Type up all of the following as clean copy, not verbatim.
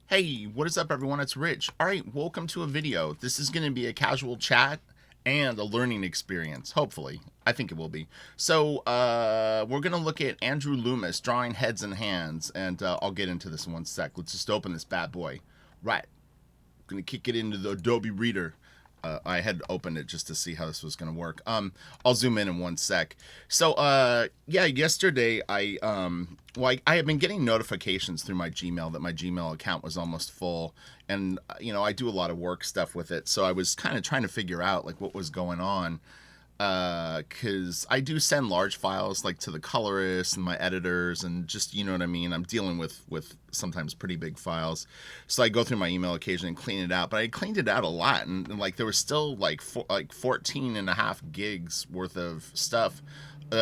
Hey, what is up everyone? It's Rich. Alright, welcome to a video. This is going to be a casual chat and a learning experience, hopefully. I think it will be. So, we're going to look at Andrew Loomis, Drawing Heads and Hands, and I'll get into this in one sec. Let's just open this bad boy. Right. Going to kick it into the Adobe Reader. I had opened it just to see how this was going to work. I'll zoom in one sec. So, yeah, yesterday I have been getting notifications through my Gmail that my Gmail account was almost full, and I do a lot of work stuff with it. So I was kind of trying to figure out like what was going on, because I do send large files like to the colorists and my editors, and just what I mean. I'm dealing with sometimes pretty big files, so I go through my email occasionally and clean it out. But I cleaned it out a lot, and like there was still like 14 and a half gigs worth of stuff.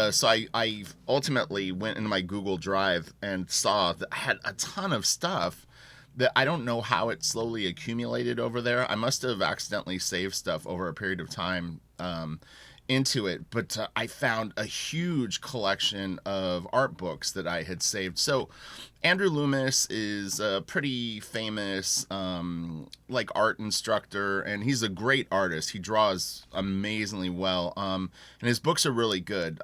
So I ultimately went into my Google Drive and saw that I had a ton of stuff that I don't know how it slowly accumulated over there. I must have accidentally saved stuff over a period of time, into it, but I found a huge collection of art books that I had saved. So Andrew Loomis is a pretty famous like art instructor, and he's a great artist. He draws amazingly well, and his books are really good.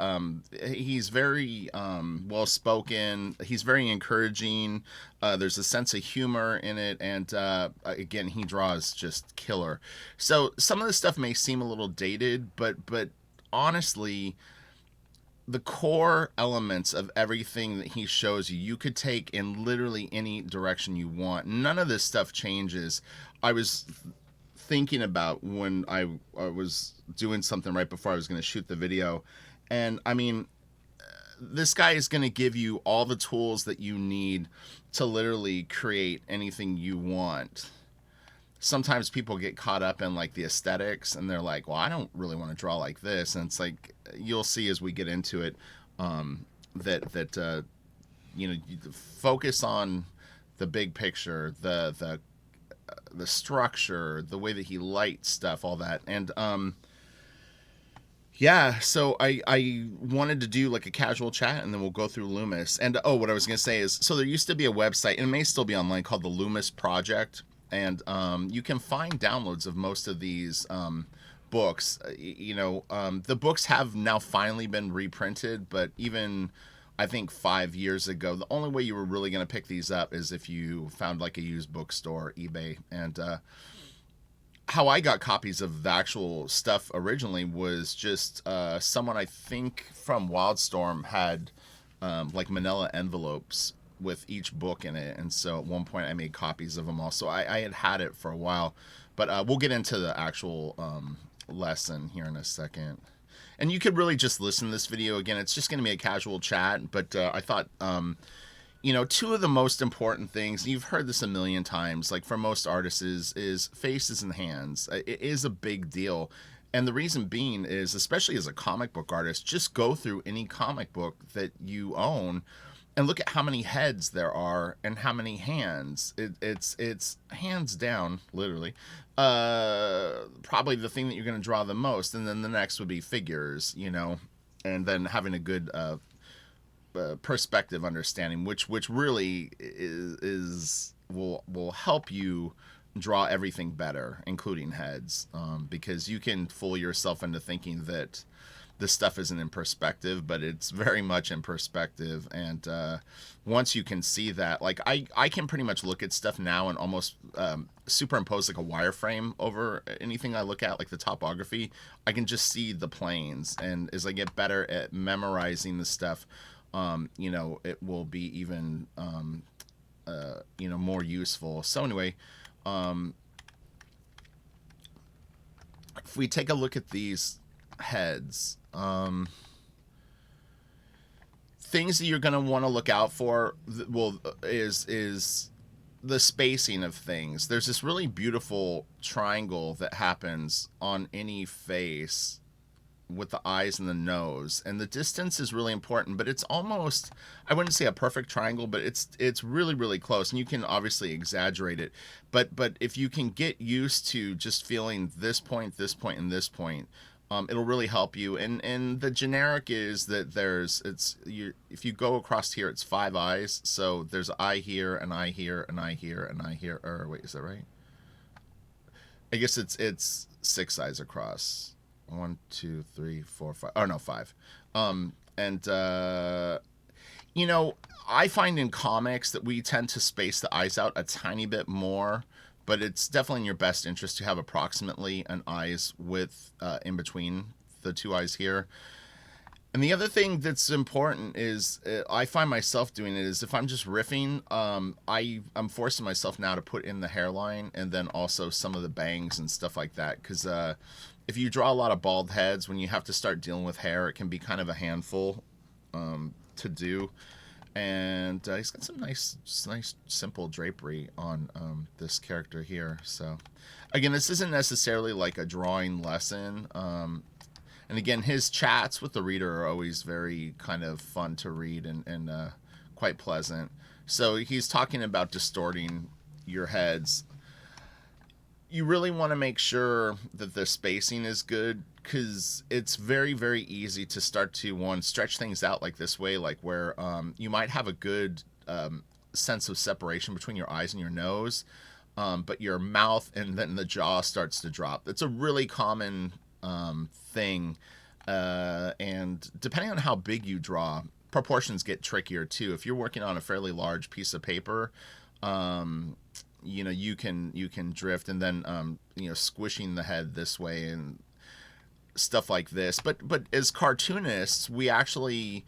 He's very well spoken. He's very encouraging. There's a sense of humor in it, and again, he draws just killer. So some of the stuff may seem a little dated, but honestly, the core elements of everything that he shows you, you could take in literally any direction you want. None of this stuff changes. I was thinking about when I was doing something right before I was going to shoot the video, and I mean, this guy is going to give you all the tools that you need to literally create anything you want. Sometimes people get caught up in like the aesthetics, and they're like, well, I don't really want to draw like this. And it's like, you'll see as we get into it, that you focus on the big picture, the structure, the way that he lights stuff, all that. And yeah, so I wanted to do like a casual chat, and then we'll go through Loomis. And oh, what I was going to say is, so there used to be a website, and it may still be online, called the Loomis Project. And you can find downloads of most of these books. The books have now finally been reprinted, but even I think 5 years ago, the only way you were really going to pick these up is if you found like a used bookstore, eBay. And how I got copies of the actual stuff originally was just someone, I think from Wildstorm, had like manila envelopes with each book in it, and so at one point I made copies of them all. So I had it for a while, but we'll get into the actual lesson here in a second. And you could really just listen to this video again. It's just going to be a casual chat, but I thought two of the most important things, you've heard this a million times, like for most artists, is faces and hands. It is a big deal. And the reason being is, especially as a comic book artist, just go through any comic book that you own and look at how many heads there are and how many hands. It's hands down, literally, probably the thing that you're going to draw the most. And then the next would be figures, and then having a good perspective understanding, which really will help you draw everything better, including heads, because you can fool yourself into thinking that this stuff isn't in perspective, but it's very much in perspective. And once you can see that, like I can pretty much look at stuff now and almost superimpose like a wireframe over anything I look at, like the topography. I can just see the planes, and as I get better at memorizing the stuff, it will be even more useful. So anyway, if we take a look at these heads, things that you're going to want to look out for, is the spacing of things. There's this really beautiful triangle that happens on any face with the eyes and the nose, and the distance is really important, but it's almost, I wouldn't say a perfect triangle, but it's really, really close. And you can obviously exaggerate it, but if you can get used to just feeling this point, and this point, It'll really help you. And the generic is that if you go across here, it's 5 eyes. So there's an eye here, an eye here, an eye here, an eye here. Or wait, is that right? I guess it's 6 eyes across. 1, 2, 3, 4, 5. Oh no, 5. And you know, I find in comics that we tend to space the eyes out a tiny bit more, but it's definitely in your best interest to have approximately an eye's width in between the 2 eyes here. And the other thing that's important is I find myself doing it is if I'm just riffing, I'm forcing myself now to put in the hairline and then also some of the bangs and stuff like that. Because if you draw a lot of bald heads, when you have to start dealing with hair, it can be kind of a handful to do. And he's got some nice simple drapery on this character here. So again, this isn't necessarily like a drawing lesson. And again, his chats with the reader are always very kind of fun to read and quite pleasant. So he's talking about distorting your heads. You really want to make sure that the spacing is good, because it's very, very easy to start to, stretch things out like this way, like where you might have a good sense of separation between your eyes and your nose, but your mouth and then the jaw starts to drop. It's a really common thing, and depending on how big you draw, proportions get trickier too. If you're working on a fairly large piece of paper, you know, you can drift, and then you know, squishing the head this way and stuff like this. But as cartoonists, we actually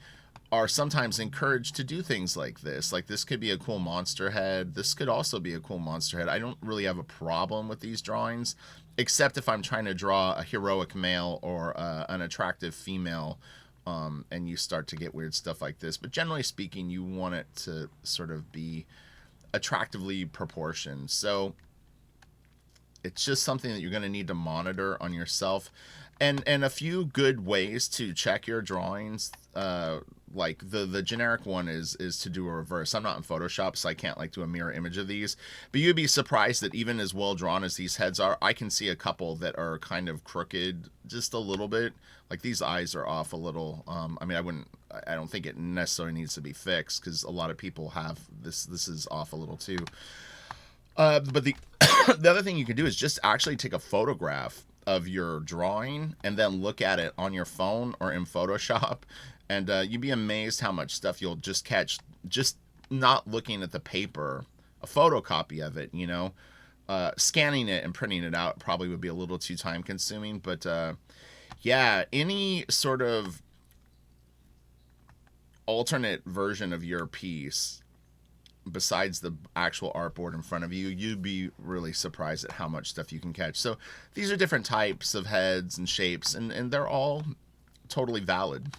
are sometimes encouraged to do things like this. Like, this could be a cool monster head. This could also be a cool monster head. I don't really have a problem with these drawings, except if I'm trying to draw a heroic male or an attractive female, and you start to get weird stuff like this. But generally speaking, you want it to sort of be attractively proportioned. So it's just something that you're going to need to monitor on yourself. And a few good ways to check your drawings, like the generic one is to do a reverse. I'm not in Photoshop, so I can't like do a mirror image of these, but you'd be surprised that even as well drawn as these heads are, I can see a couple that are kind of crooked just a little bit. Like, these eyes are off a little. I mean, I don't think it necessarily needs to be fixed, because a lot of people have this is off a little too. But the the other thing you can do is just actually take a photograph of your drawing and then look at it on your phone or in Photoshop, and you'd be amazed how much stuff you'll just catch just not looking at the paper. A photocopy of it, you know, scanning it and printing it out probably would be a little too time consuming, but yeah, any sort of alternate version of your piece besides the actual artboard in front of you, you'd be really surprised at how much stuff you can catch. So these are different types of heads and shapes, and they're all totally valid.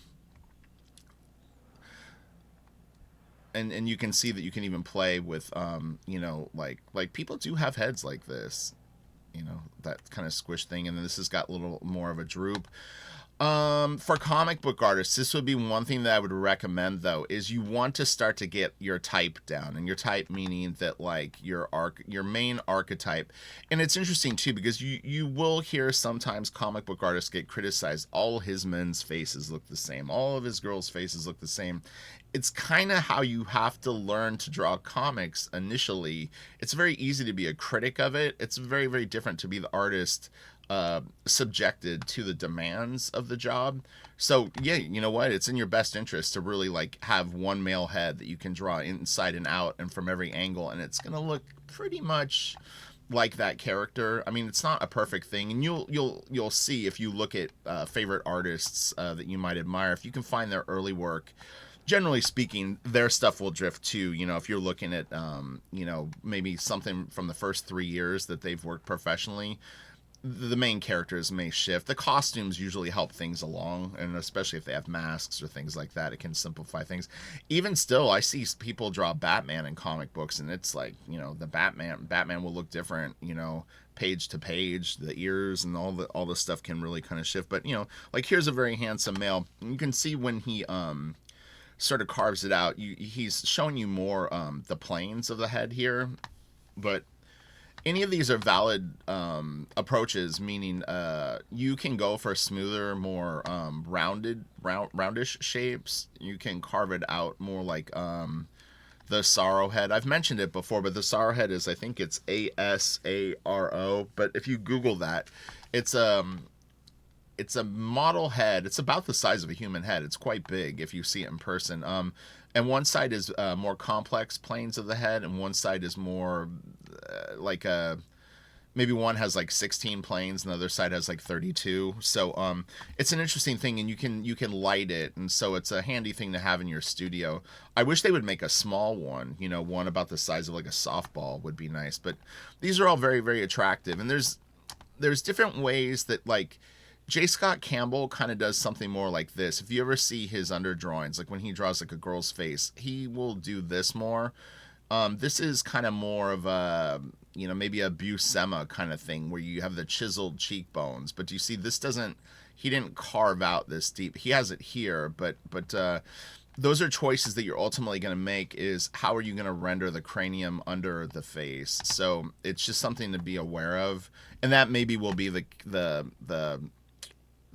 And you can see that you can even play with, you know, like people do have heads like this, you know, that kind of squish thing, and then this has got a little more of a droop. For comic book artists, this would be one thing that I would recommend, though, is you want to start to get your type down, and your type meaning that, like, your main archetype. And it's interesting too, because you will hear sometimes comic book artists get criticized. All his men's faces look the same. All of his girls' faces look the same. It's kind of how you have to learn to draw comics initially. It's very easy to be a critic of it. It's very, very different to be the artist subjected to the demands of the job. So yeah, you know what, it's in your best interest to really like have one male head that you can draw inside and out and from every angle, and it's gonna look pretty much like that character. I mean, it's not a perfect thing, and you'll see if you look at favorite artists that you might admire, if you can find their early work. Generally speaking, their stuff will drift too. You know, if you're looking at you know, maybe something from the first 3 years that they've worked professionally, the main characters may shift. The costumes usually help things along, and especially if they have masks or things like that, it can simplify things. Even still, I see people draw Batman in comic books, and it's like, you know, the Batman will look different, you know, page to page. The ears and all the stuff can really kind of shift. But, you know, like, here's a very handsome male. You can see when he sort of carves it out, he's showing you more the planes of the head here, but any of these are valid approaches, meaning you can go for smoother, more roundish shapes. You can carve it out more like the Sorrow Head. I've mentioned it before, but the Sorrow Head is, I think it's Asaro. But if you Google that, it's it's a model head. It's about the size of a human head. It's quite big if you see it in person. And one side is more complex planes of the head, and one side is more like a maybe one has like 16 planes and the other side has like 32. So it's an interesting thing, and you can light it, and so it's a handy thing to have in your studio. I wish they would make a small one, you know, one about the size of like a softball would be nice. But these are all very, very attractive, and there's different ways that, like, J. Scott Campbell kind of does something more like this. If you ever see his under drawings, like when he draws like a girl's face, he will do this more. This is kind of more of a, you know, maybe a Buscema kind of thing where you have the chiseled cheekbones. But you see, this doesn't, he didn't carve out this deep. He has it here, but those are choices that you're ultimately going to make, is how are you going to render the cranium under the face. So it's just something to be aware of. And that maybe will be the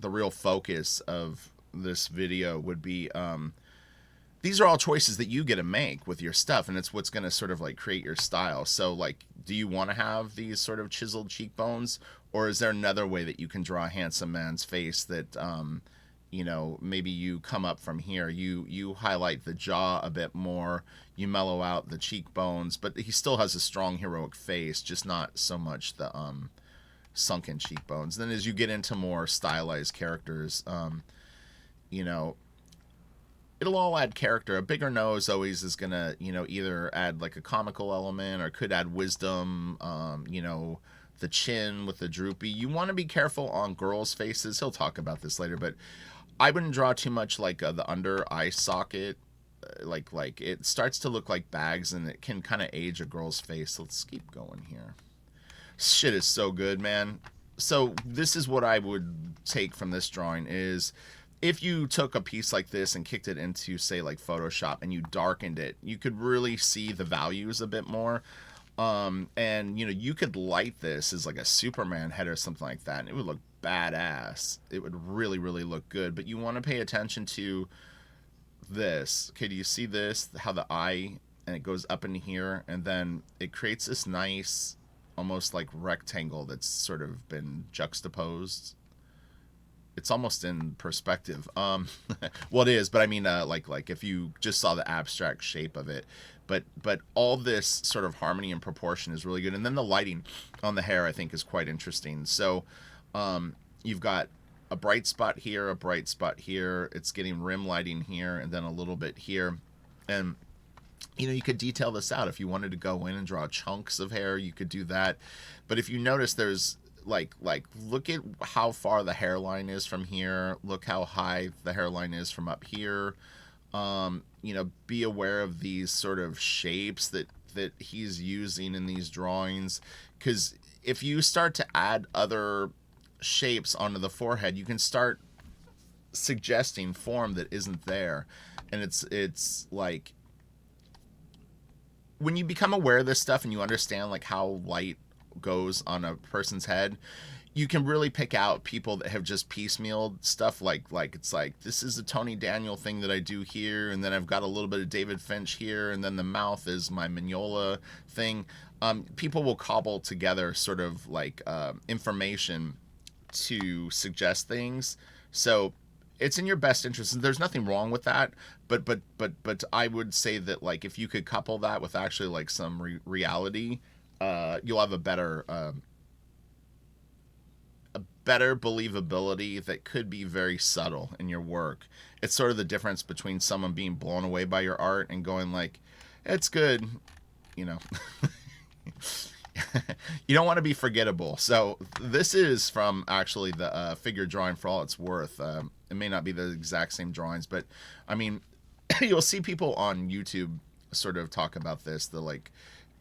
real focus of this video would be, these are all choices that you get to make with your stuff, and it's what's going to sort of like create your style. So, like, do you want to have these sort of chiseled cheekbones, or is there another way that you can draw a handsome man's face that, you know, maybe you come up from here, you highlight the jaw a bit more, you mellow out the cheekbones, but he still has a strong heroic face, just not so much the sunken cheekbones. Then as you get into more stylized characters, you know, it'll all add character. A bigger nose always is gonna, you know, either add like a comical element or could add wisdom. You know, the chin with the droopy. You want to be careful on girls' faces. He'll talk about this later, but I wouldn't draw too much like the under eye socket. Like it starts to look like bags, and it can kind of age a girl's face. Let's keep going here. Shit is so good, man. So this is what I would take from this drawing is, if you took a piece like this and kicked it into, say, like Photoshop, and you darkened it, you could really see the values a bit more. And, you know, you could light this as like a Superman head or something like that, and it would look badass. It would really, really look good. But you want to pay attention to this. Okay, do you see this? How the eye, and it goes up in here, and then it creates this nice, almost like rectangle that's sort of been juxtaposed. It's almost in perspective. Well, it is, but I mean, like if you just saw the abstract shape of it, but all this sort of harmony and proportion is really good. And then the lighting on the hair, I think, is quite interesting. So, you've got a bright spot here, a bright spot here. It's getting rim lighting here, and then a little bit here, and you know, you could detail this out. If you wanted to go in and draw chunks of hair, you could do that. But if you notice, there's like look at how far the hairline is from here. Look how high the hairline is from up here. You know, be aware of these sort of shapes that he's using in these drawings, because if you start to add other shapes onto the forehead, you can start suggesting form that isn't there. And it's like, when you become aware of this stuff and you understand like how light goes on a person's head, you can really pick out people that have just piecemealed stuff, like it's like, this is a Tony Daniel thing that I do here, and then I've got a little bit of David Finch here, and then the mouth is my Mignola thing. People will cobble together sort of like information to suggest things. So it's in your best interest, and there's nothing wrong with that, but I would say that, like, if you could couple that with actually like some reality, you'll have a better believability that could be very subtle in your work. It's sort of the difference between someone being blown away by your art and going like, it's good, you know. You don't want to be forgettable. So this is from actually the figure drawing For All It's Worth. It may not be the exact same drawings, but I mean, you'll see people on YouTube sort of talk about this. They're like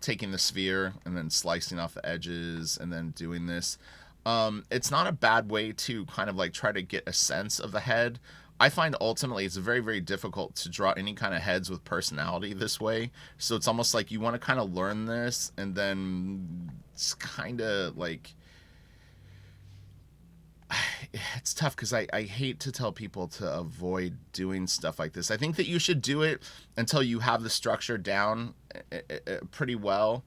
taking the sphere and then slicing off the edges and then doing this. It's not a bad way to kind of like try to get a sense of the head. I find ultimately it's very, very difficult to draw any kind of heads with personality this way. So it's almost like you want to kind of learn this, and then it's kind of like, it's tough because I hate to tell people to avoid doing stuff like this. I think that you should do it until you have the structure down pretty well.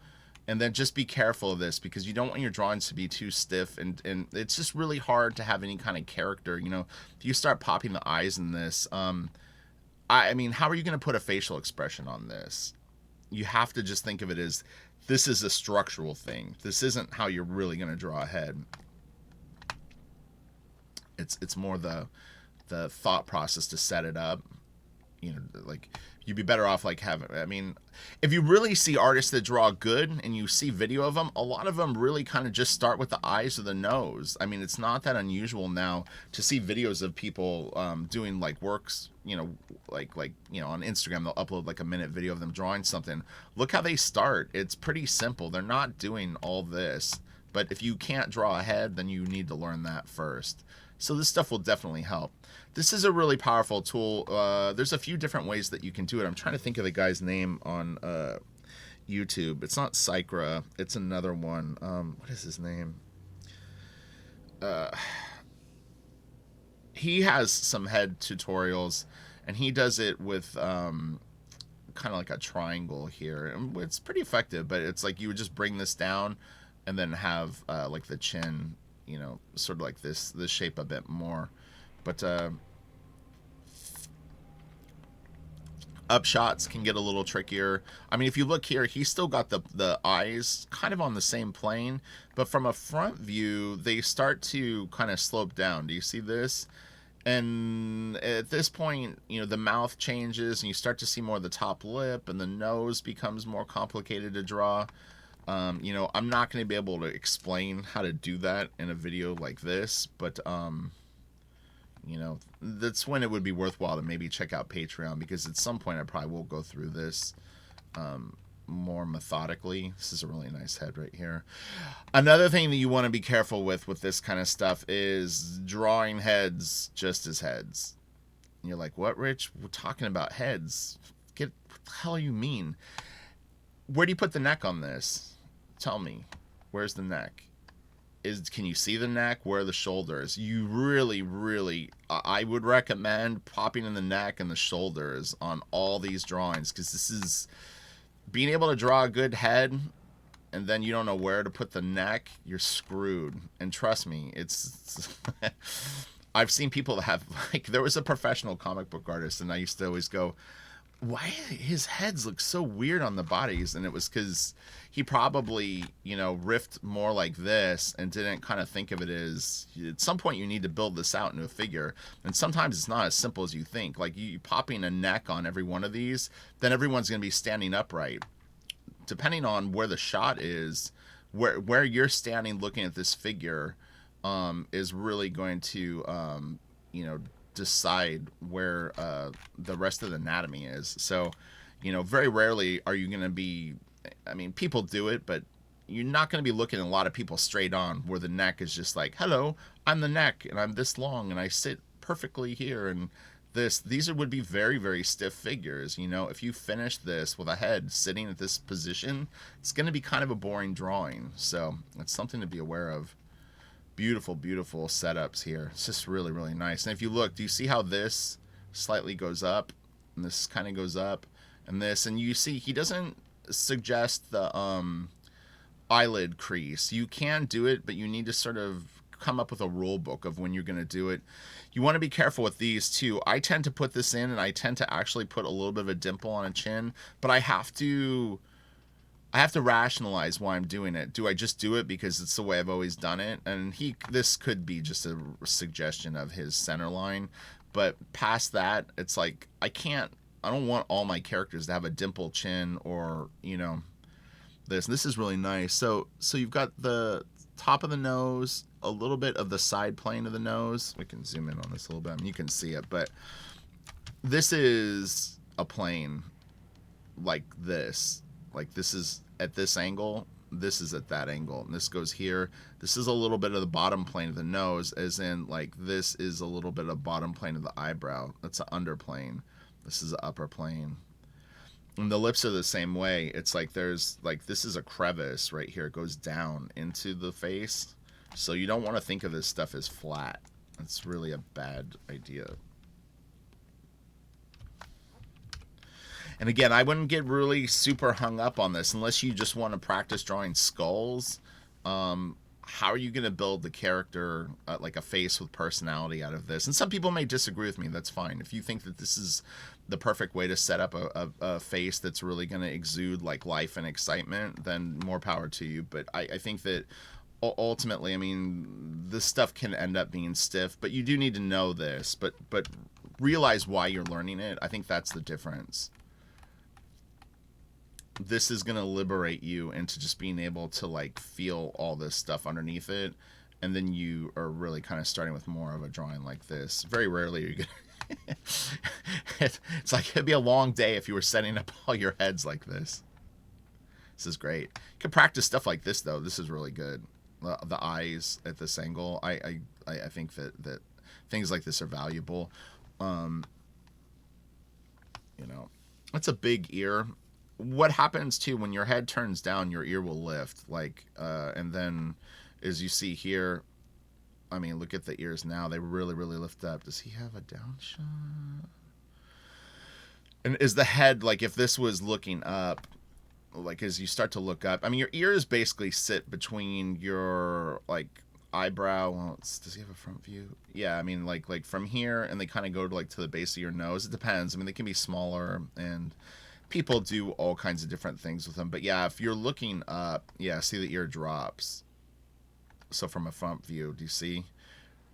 And then just be careful of this, because you don't want your drawings to be too stiff, and it's just really hard to have any kind of character. You know, if you start popping the eyes in this, I mean, how are you going to put a facial expression on this? You have to just think of it as, this is a structural thing. This isn't how you're really going to draw a head. It's more the thought process to set it up. You know, like, you'd be better off like having, I mean, if you really see artists that draw good and you see video of them, a lot of them really kind of just start with the eyes or the nose. I mean, it's not that unusual now to see videos of people doing like works, you know, like you know, on Instagram they'll upload like a minute video of them drawing something. Look how they start. It's pretty simple. They're not doing all this. But if you can't draw a head, then you need to learn that first. So this stuff will definitely help. This is a really powerful tool. There's a few different ways that you can do it. I'm trying to think of the guy's name on YouTube. It's not Sycra. It's another one. What is his name? He has some head tutorials, and he does it with kind of like a triangle here. And it's pretty effective, but it's like you would just bring this down and then have like the chin, you know, sort of like this shape a bit more. But up shots can get a little trickier. I mean, if you look here, he's still got the eyes kind of on the same plane, but from a front view, they start to kind of slope down. Do you see this? And at this point, you know, the mouth changes, and you start to see more of the top lip, and the nose becomes more complicated to draw. You know, I'm not going to be able to explain how to do that in a video like this, but you know, that's when it would be worthwhile to maybe check out Patreon, because at some point I probably will go through this more methodically. This is a really nice head right here. Another thing that you want to be careful with this kind of stuff is drawing heads just as heads. And you're like, what, Rich? We're talking about heads. What the hell you mean? Where do you put the neck on this? Tell me. Where's the neck? Can you see the neck? Where are the shoulders? You really, I would recommend popping in the neck and the shoulders on all these drawings, because this is being able to draw a good head, and then you don't know where to put the neck, you're screwed. And trust me, it's I've seen people that have, like, there was a professional comic book artist, and I used to always go, why his heads look so weird on the bodies? And it was because he probably, you know, riffed more like this and didn't kind of think of it as, at some point you need to build this out into a figure, and sometimes it's not as simple as you think. Like, you popping a neck on every one of these, then everyone's going to be standing upright. Depending on where the shot is, where you're standing looking at this figure is really going to you know, decide where the rest of the anatomy is. So, you know, very rarely are you going to be, I mean, people do it, but you're not going to be looking at a lot of people straight on, where the neck is just like, hello, I'm the neck, and I'm this long, and I sit perfectly here, and these would be very, very stiff figures. You know, if you finish this with a head sitting at this position, it's going to be kind of a boring drawing. So that's something to be aware of. Beautiful setups here. It's just really, really nice. And if you look, do you see how this slightly goes up, and this kind of goes up, and this, and you see he doesn't suggest the eyelid crease. You can do it, but you need to sort of come up with a rule book of when you're going to do it. You want to be careful with these too. I tend to put this in, and I tend to actually put a little bit of a dimple on a chin, but I have to rationalize why I'm doing it. Do I just do it because it's the way I've always done it? And this could be just a suggestion of his center line, but past that, it's like, I don't want all my characters to have a dimple chin, or, you know, this. This is really nice. So you've got the top of the nose, a little bit of the side plane of the nose. We can zoom in on this a little bit. I mean, you can see it, but this is a plane like this. Like, this is at this angle. this is at that angle, and this goes here. This is a little bit of the bottom plane of the nose, as in like this is a little bit of bottom plane of the eyebrow. That's the under plane. This is the upper plane. And the lips are the same way. It's like there's like, this is a crevice right here. It goes down into the face. So you don't want to think of this stuff as flat. That's really a bad idea. And again, I wouldn't get really super hung up on this unless you just want to practice drawing skulls. How are you going to build the character, like a face with personality out of this? And some people may disagree with me. That's fine. If you think that this is the perfect way to set up a face that's really going to exude like life and excitement, then more power to you. But I think that ultimately, I mean, this stuff can end up being stiff, but you do need to know this, but realize why you're learning it. I think that's the difference. This is going to liberate you into just being able to like feel all this stuff underneath it, and then you are really kind of starting with more of a drawing like this. Very rarely are you gonna it's like it'd be a long day if you were setting up all your heads like this. This is great. You can practice stuff like this though. This is really good. The eyes at this angle, I think that things like this are valuable. You know, it's a big ear. What happens too when your head turns down, your ear will lift, like and then as you see here, I mean, look at the ears now, they really lift up. Does he have a down shot? And is the head, like if this was looking up, like as you start to look up, I mean, your ears basically sit between your like eyebrow. Well, does he have a front view? Yeah, I mean, like from here, and they kind of go to like to the base of your nose. It depends. I mean, they can be smaller, and people do all kinds of different things with them. But yeah, if you're looking up, yeah, see the ear drops. So from a front view, do you see?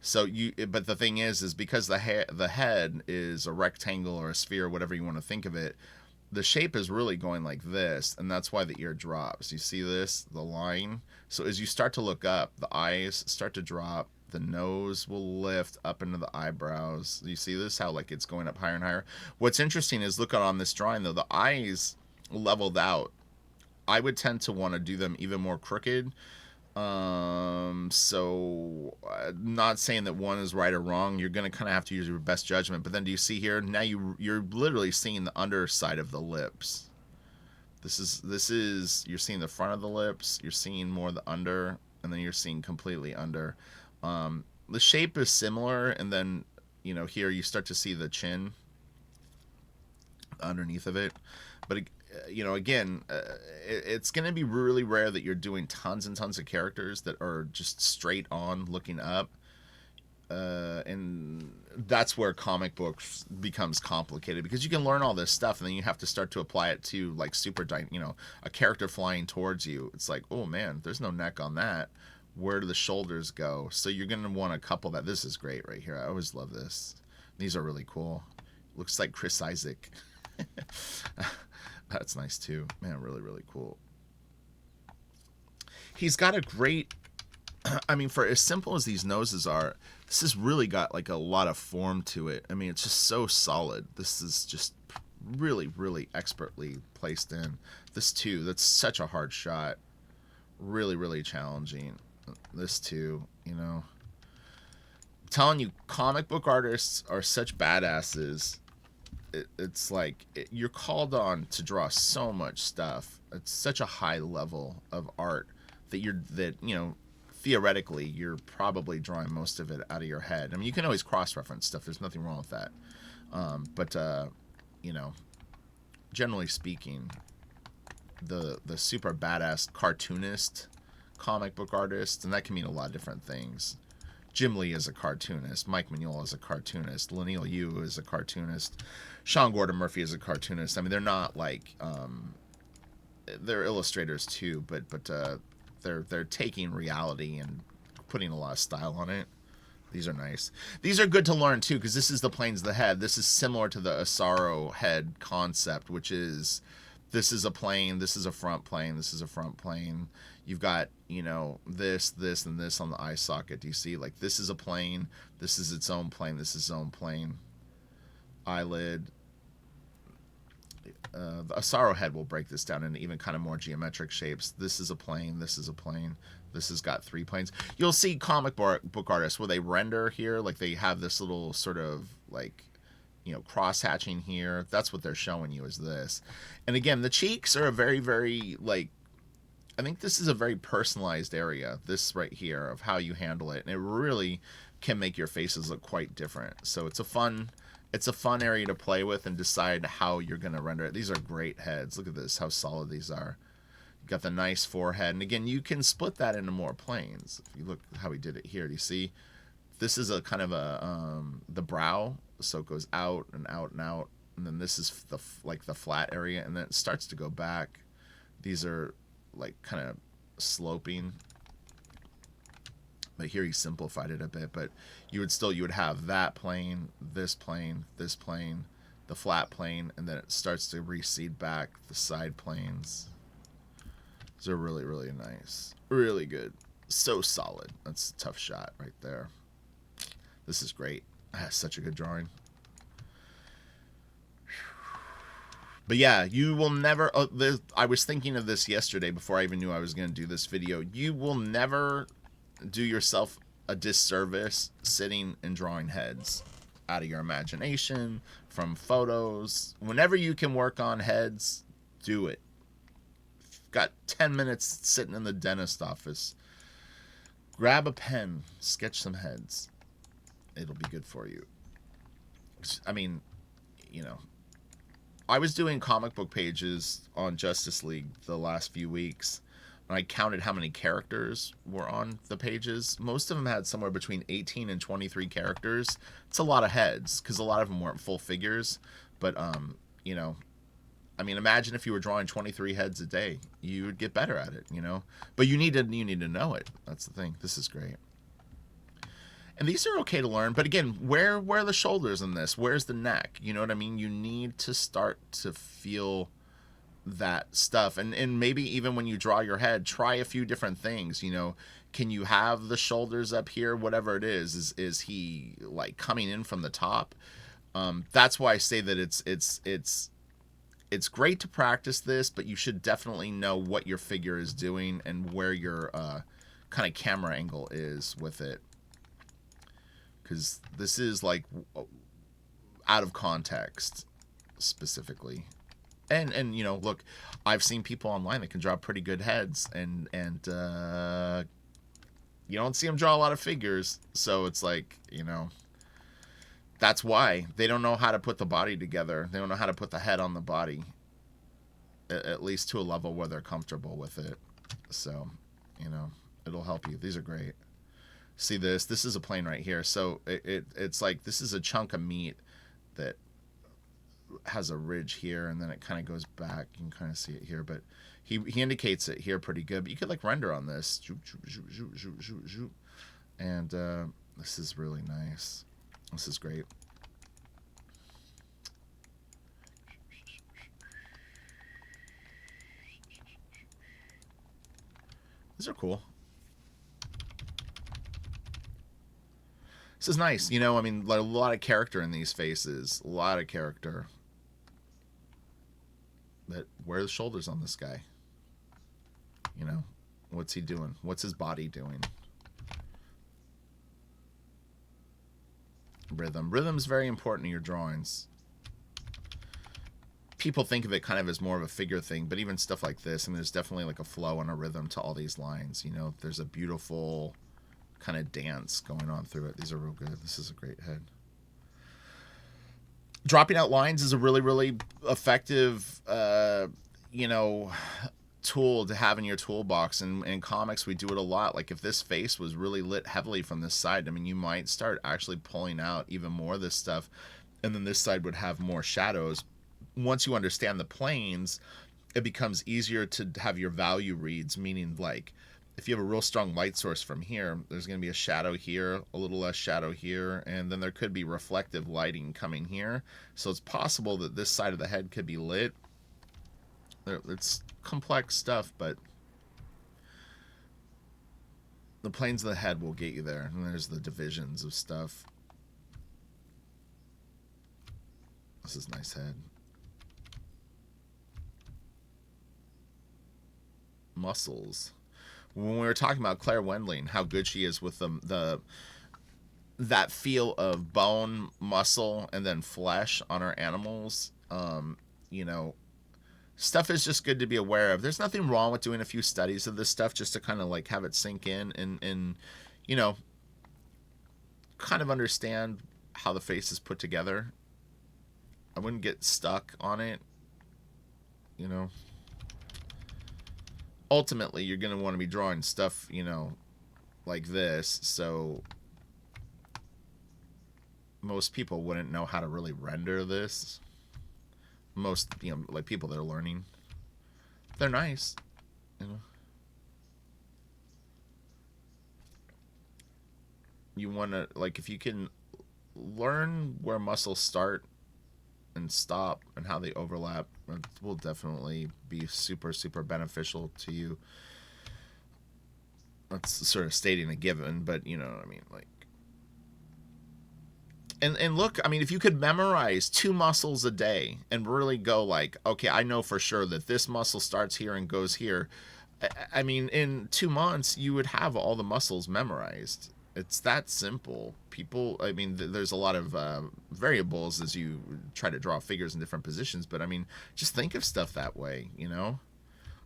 So but the thing is because the head is a rectangle or a sphere, whatever you want to think of it, the shape is really going like this, and that's why the ear drops. You see this, the line? So as you start to look up, the eyes start to drop, the nose will lift up into the eyebrows. You see this, how like it's going up higher and higher? What's interesting is, look on this drawing though, the eyes leveled out. I would tend to want to do them even more crooked. So not saying that one is right or wrong. You're going to kind of have to use your best judgment. But then do you see here? Now you're literally seeing the underside of the lips. This is you're seeing the front of the lips. You're seeing more the under, and then you're seeing completely under. The shape is similar, and then you know here you start to see the chin underneath of it. But you know, again, it's going to be really rare that you're doing tons and tons of characters that are just straight on looking up. And that's where comic books becomes complicated, because you can learn all this stuff and then you have to start to apply it to like you know, a character flying towards you. It's like, oh man, there's no neck on that. Where do the shoulders go? So you're going to want to couple that. This is great right here. I always love this. These are really cool. Looks like Chris Isaac. That's nice too. Man, really cool. He's got a great, I mean, for as simple as these noses are, this has really got like a lot of form to it. I mean, it's just so solid. This is just really expertly placed in. This too, that's such a hard shot. Really challenging. This too, you know. I'm telling you, comic book artists are such badasses. It's like you're called on to draw so much stuff. It's such a high level of art that you know, theoretically you're probably drawing most of it out of your head. I mean, you can always cross-reference stuff. There's nothing wrong with that. But you know, generally speaking, the super badass cartoonist, comic book artist, and that can mean a lot of different things. Jim Lee is a cartoonist. Mike Mignola is a cartoonist. Leinil Yu is a cartoonist. Sean Gordon Murphy is a cartoonist. I mean, they're not like they're illustrators too, but they're taking reality and putting a lot of style on it. These are nice. These are good to learn too, because this is the planes of the head. This is similar to the Asaro head concept, which is this is a plane, this is a front plane, this is a front plane. You've got, you know, this, and this on the eye socket. Do you see? Like, this is a plane, this is its own plane, this is its own plane. Eyelid. a sorrow head will break this down into even kind of more geometric shapes. This is a plane. This is a plane. This has got 3 planes. You'll see comic book artists where they render here, like they have this little sort of like, you know, cross hatching here. That's what they're showing you is this. And again, the cheeks are a very, very, like, I think this is a very personalized area, this right here, of how you handle it. And it really can make your faces look quite different. So it's a fun area to play with and decide how you're going to render it. These are great heads. Look at this, how solid these are. You got the nice forehead. And again, you can split that into more planes. If you look how he did it here, do you see? This is a kind of a, the brow. So it goes out and out and out. And then this is like the flat area. And then it starts to go back. These are like kind of sloping. But here he simplified it a bit, but you would have that plane, this plane, this plane, the flat plane, and then it starts to recede back the side planes. These are really, really nice. Really good. So solid. That's a tough shot right there. This is great. That's such a good drawing. But yeah, you will never, I was thinking of this yesterday before I even knew I was going to do this video. You will never do yourself a disservice sitting and drawing heads out of your imagination, from photos. Whenever you can work on heads, do it. Got 10 minutes sitting in the dentist office, grab a pen, sketch some heads. It'll be good for you. I mean, you know, I was doing comic book pages on Justice League the last few weeks. I counted how many characters were on the pages. Most of them had somewhere between 18 and 23 characters. It's a lot of heads because a lot of them weren't full figures. But, you know, I mean, imagine if you were drawing 23 heads a day. You would get better at it, you know. But you need to know it. That's the thing. This is great. And these are okay to learn. But again, where are the shoulders in this? Where's the neck? You know what I mean? You need to start to feel that stuff, and maybe even when you draw your head, try a few different things. You know, can you have the shoulders up here? Whatever it is he like coming in from the top? That's why I say that it's great to practice this, but you should definitely know what your figure is doing and where your kind of camera angle is with it, because this is like out of context specifically. And you know, look, I've seen people online that can draw pretty good heads, and you don't see them draw a lot of figures. So it's like, you know, that's why they don't know how to put the body together. They don't know how to put the head on the body, at least to a level where they're comfortable with it. So, you know, it'll help you. These are great. See this? This is a plane right here. So it's like this is a chunk of meat that has a ridge here, and then it kind of goes back. You can kind of see it here, but he indicates it here pretty good. But you could like render on this, and this is really nice. This is great. These are cool. This is nice. You know, I mean, a lot of character in these faces. A lot of character. But where are the shoulders on this guy? You know, what's he doing? What's his body doing? Rhythm. Rhythm's very important in your drawings. People think of it kind of as more of a figure thing, but even stuff like this, I mean, there's definitely like a flow and a rhythm to all these lines. You know, there's a beautiful kind of dance going on through it. These are real good. This is a great head. Dropping out lines is a really, really effective, you know, tool to have in your toolbox. And in comics, we do it a lot. Like if this face was really lit heavily from this side, I mean, you might start actually pulling out even more of this stuff. And then this side would have more shadows. Once you understand the planes, it becomes easier to have your value reads, meaning like if you have a real strong light source from here, there's going to be a shadow here, a little less shadow here, and then there could be reflective lighting coming here. So it's possible that this side of the head could be lit. It's complex stuff, but the planes of the head will get you there. And there's the divisions of stuff. This is a nice head. muscles. When we were talking about Claire Wendling, how good she is with the that feel of bone, muscle, and then flesh on her animals, you know, stuff is just good to be aware of. There's nothing wrong with doing a few studies of this stuff just to kind of like have it sink in and you know, kind of understand how the face is put together. I wouldn't get stuck on it, you know. Ultimately, you're going to want to be drawing stuff, you know, like this, so most people wouldn't know how to really render this. Most, you know, like people that are learning, they're nice, you know. You want to, like, if you can learn where muscles start and stop and how they overlap, it will definitely be super, super beneficial to you. That's sort of stating a given, but you know what I mean, like. And look, I mean, if you could memorize 2 muscles a day and really go like, okay, I know for sure that this muscle starts here and goes here. I mean, in 2 months, you would have all the muscles memorized. It's that simple. People, I mean, there's a lot of variables as you try to draw figures in different positions, but I mean, just think of stuff that way, you know?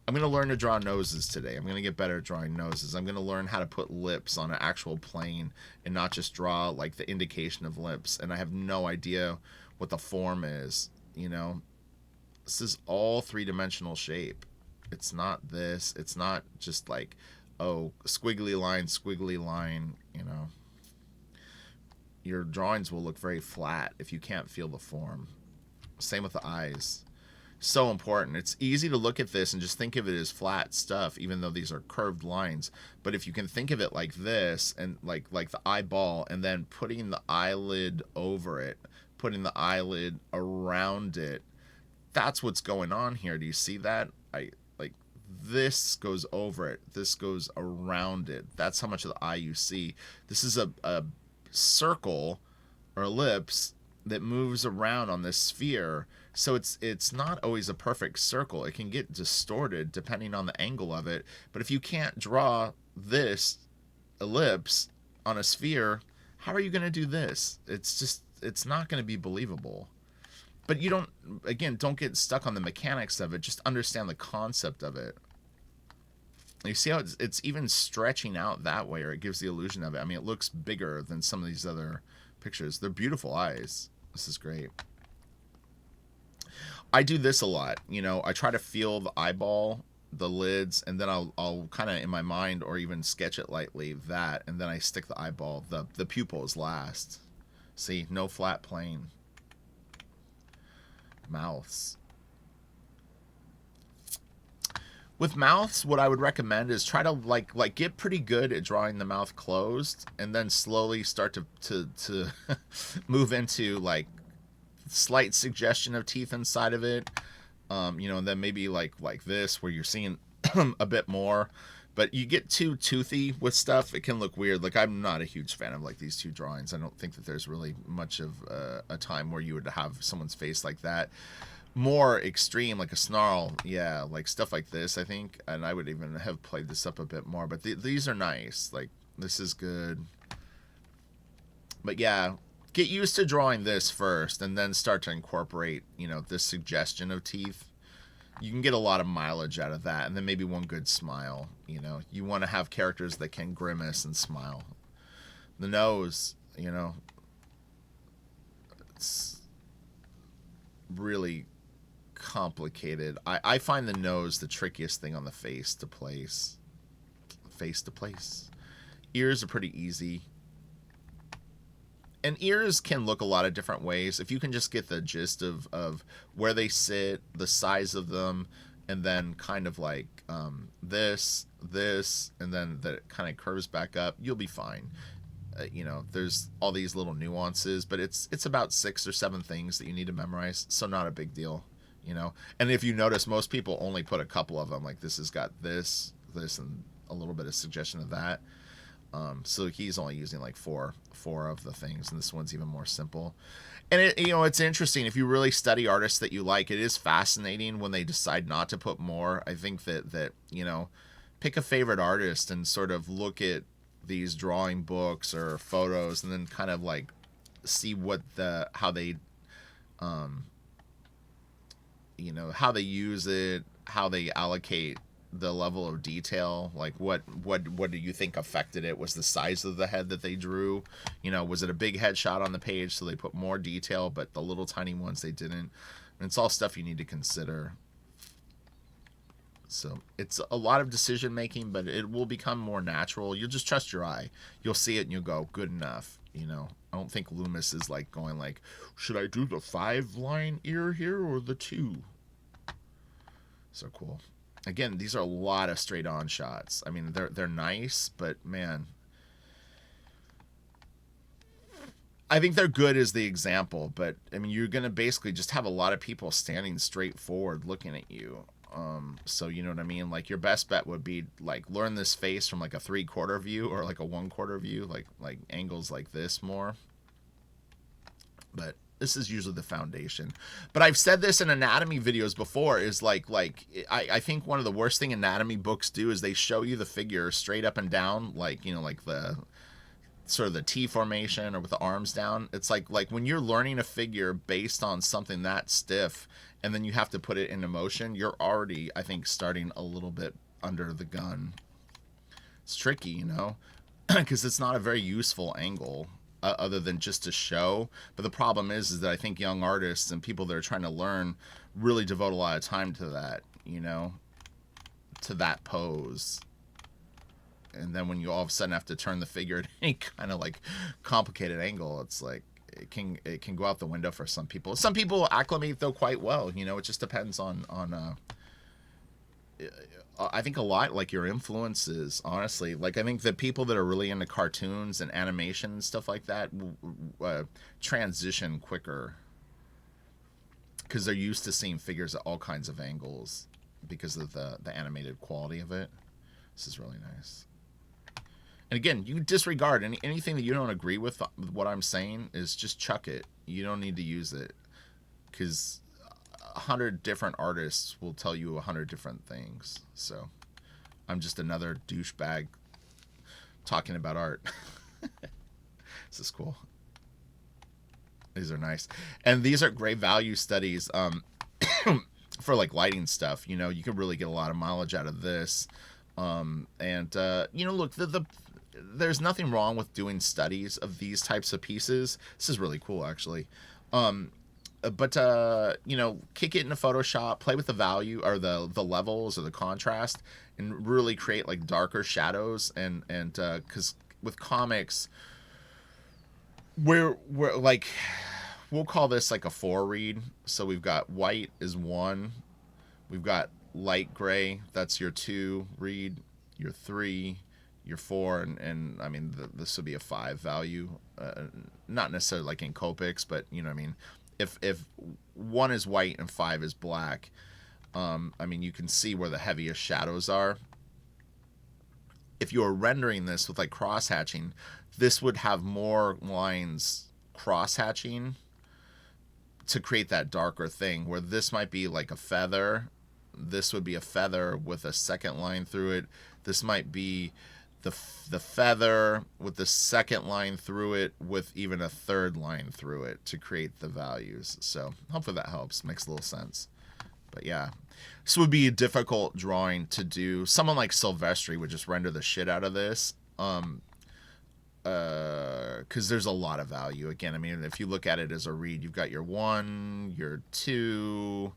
I'm going to learn to draw noses today. I'm going to get better at drawing noses. I'm going to learn how to put lips on an actual plane and not just draw like the indication of lips. And I have no idea what the form is, you know? This is all 3-dimensional shape. It's not this. It's not just like, oh, squiggly line, you know. Your drawings will look very flat if you can't feel the form. Same with the eyes. So important. It's easy to look at this and just think of it as flat stuff, even though these are curved lines. But if you can think of it like this, and like the eyeball, and then putting the eyelid over it, putting the eyelid around it, that's what's going on here. Do you see that? This goes over it. This goes around it. That's how much of the eye you see. This is a circle or ellipse that moves around on this sphere. So it's not always a perfect circle. It can get distorted depending on the angle of it. But if you can't draw this ellipse on a sphere, how are you going to do this? It's not going to be believable. But you don't get stuck on the mechanics of it. Just understand the concept of it. You see how it's even stretching out that way, or it gives the illusion of it. I mean, it looks bigger than some of these other pictures. They're beautiful eyes. This is great. I do this a lot. You know, I try to feel the eyeball, the lids, and then I'll kind of in my mind or even sketch it lightly that, and then I stick the eyeball. The pupil is last. See, no flat plane. Mouths. With mouths, what I would recommend is try to like get pretty good at drawing the mouth closed, and then slowly start to move into like slight suggestion of teeth inside of it. You know, and then maybe like this where you're seeing a bit more. But you get too toothy with stuff, it can look weird. Like, I'm not a huge fan of like these 2 drawings. I don't think that there's really much of a time where you would have someone's face like that. More extreme, like a snarl, yeah, like stuff like this, I think. And I would even have played this up a bit more. But these are nice. Like, this is good. But yeah, get used to drawing this first, and then start to incorporate, you know, this suggestion of teeth. You can get a lot of mileage out of that, and then maybe one good smile. You know, you want to have characters that can grimace and smile. The nose, you know, it's really complicated. I find the nose the trickiest thing on the face to place. Ears are pretty easy. And ears can look a lot of different ways. If you can just get the gist of where they sit, the size of them, and then kind of like this, and then that it kind of curves back up, you'll be fine. You know, there's all these little nuances, but it's about 6 or 7 things that you need to memorize, so not a big deal, you know. And if you notice, most people only put a couple of them. Like, this has got this, and a little bit of suggestion of that. So he's only using like four of the things, and this one's even more simple. And it's interesting if you really study artists that you like. It is fascinating when they decide not to put more. I think that pick a favorite artist and sort of look at these drawing books or photos, and then kind of like see how they how they use it, how they allocate the level of detail. Like what do you think affected it? Was the size of the head that they drew? Was it a big headshot on the page, so they put more detail, but the little tiny ones they didn't? And it's all stuff you need to consider. So it's a lot of decision making, but it will become more natural. You'll just trust your eye. You'll see it and you'll go, good enough. I don't think Loomis is like going like, should I do the 5-line ear here or the 2? So cool. Again, these are a lot of straight on shots. I mean, they're nice, but man, I think they're good as the example. But I mean, you're gonna basically just have a lot of people standing straight forward looking at you. So you know what I mean? Like your best bet would be like learn this face from like a 3/4 view or like a 1/4 view, like angles like this more. But this is usually the foundation. But I've said this in anatomy videos before, is like I think one of the worst thing anatomy books do is they show you the figure straight up and down, like like the sort of the T formation or with the arms down. It's like when you're learning a figure based on something that stiff, and then you have to put it into motion, you're already, I think, starting a little bit under the gun. It's tricky, because it's not a very useful angle other than just to show. But the problem is that I think young artists and people that are trying to learn really devote a lot of time to that, to that pose. And then when you all of a sudden have to turn the figure at any kind of like complicated angle, it's like it can go out the window for some people. Some people acclimate though quite well. It just depends on I think a lot like your influences, honestly. Like I think the people that are really into cartoons and animation and stuff like that transition quicker because they're used to seeing figures at all kinds of angles because of the animated quality of it. This is really nice. And again, you disregard anything that you don't agree with what I'm saying, is just chuck it. You don't need to use it, because 100 different artists will tell you 100 different things. So I'm just another douchebag talking about art. This is cool. These are nice. And these are great value studies for like lighting stuff. You can really get a lot of mileage out of this. Look, there's nothing wrong with doing studies of these types of pieces. This is really cool, actually. But kick it into Photoshop, play with the value or the levels or the contrast, and really create like darker shadows. And because with comics, we're like, we'll call this like a 4 read. So we've got white is 1, we've got light gray, that's your 2 read, your 3, your 4, and I mean this would be a 5 value, not necessarily like in Copics, but you know what I mean. If 1 is white and 5 is black, I mean you can see where the heaviest shadows are. If you were rendering this with like cross hatching, this would have more lines cross hatching to create that darker thing, where this might be like a feather. This would be a feather with a second line through it. This might be the feather with the second line through it with even a third line through it to create the values. So hopefully that helps. Makes a little sense. But yeah, this would be a difficult drawing to do. Someone like Silvestri would just render the shit out of this. Because there's a lot of value. Again, I mean, if you look at it as a read, you've got your 1, your 2,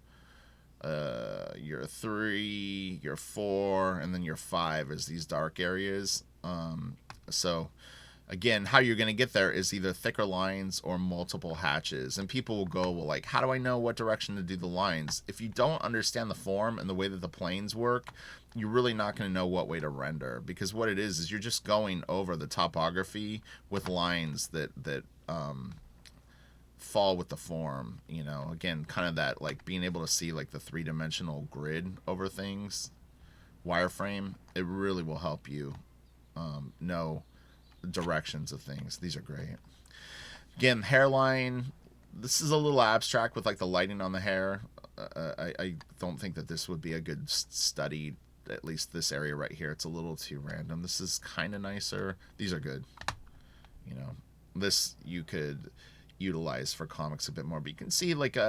your 3, your 4, and then your 5 is these dark areas. So again, how you're going to get there is either thicker lines or multiple hatches. And people will go, well, like, how do I know what direction to do the lines? If you don't understand the form and the way that the planes work, you're really not going to know what way to render, because what it is you're just going over the topography with lines that fall with the form. Again, kind of that like being able to see like the 3-dimensional grid over things, wireframe. It really will help you know directions of things. These are great. Again, hairline. This is a little abstract with like the lighting on the hair. I don't think that this would be a good study, at least this area right here. It's a little too random. This is kind of nicer. These are good. You know, this you could utilize for comics a bit more, but you can see like he's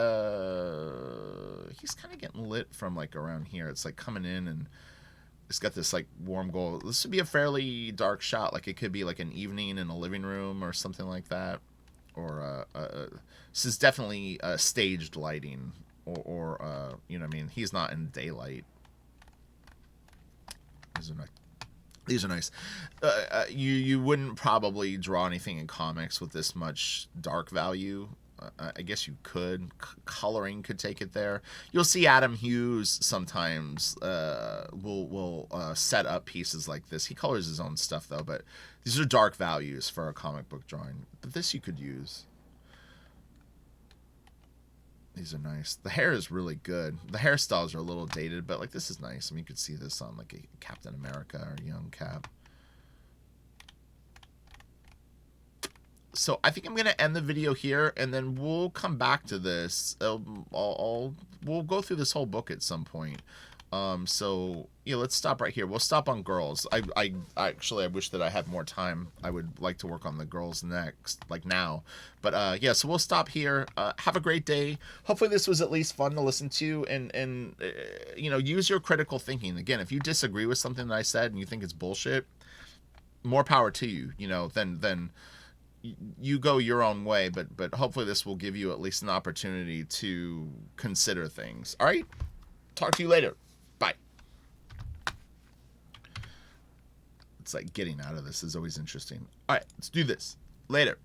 kind of getting lit from like around here. It's like coming in and it's got this like warm gold. This would be a fairly dark shot. Like it could be like an evening in a living room or something like that. Or this is definitely staged lighting, or you know what I mean. He's not in daylight. These are nice. These are nice. You wouldn't probably draw anything in comics with this much dark value. I guess you could. Coloring could take it there. You'll see Adam Hughes sometimes will set up pieces like this. He colors his own stuff though, but these are dark values for a comic book drawing. But this you could use. These are nice. The hair is really good. The hairstyles are a little dated, but like this is nice. I mean, you could see this on like a Captain America or Young Cap. So I think I'm going to end the video here, and then we'll come back to this. We'll go through this whole book at some point. So yeah, let's stop right here. We'll stop on girls. I actually, I wish that I had more time. I would like to work on the girls next, like now. But yeah, so we'll stop here. Have a great day. Hopefully this was at least fun to listen to, and you know, use your critical thinking. Again, if you disagree with something that I said and you think it's bullshit, more power to you. You know, then you go your own way, but hopefully this will give you at least an opportunity to consider things. All right, talk to you later. Bye. It's like getting out of this is always interesting. All right, let's do this later.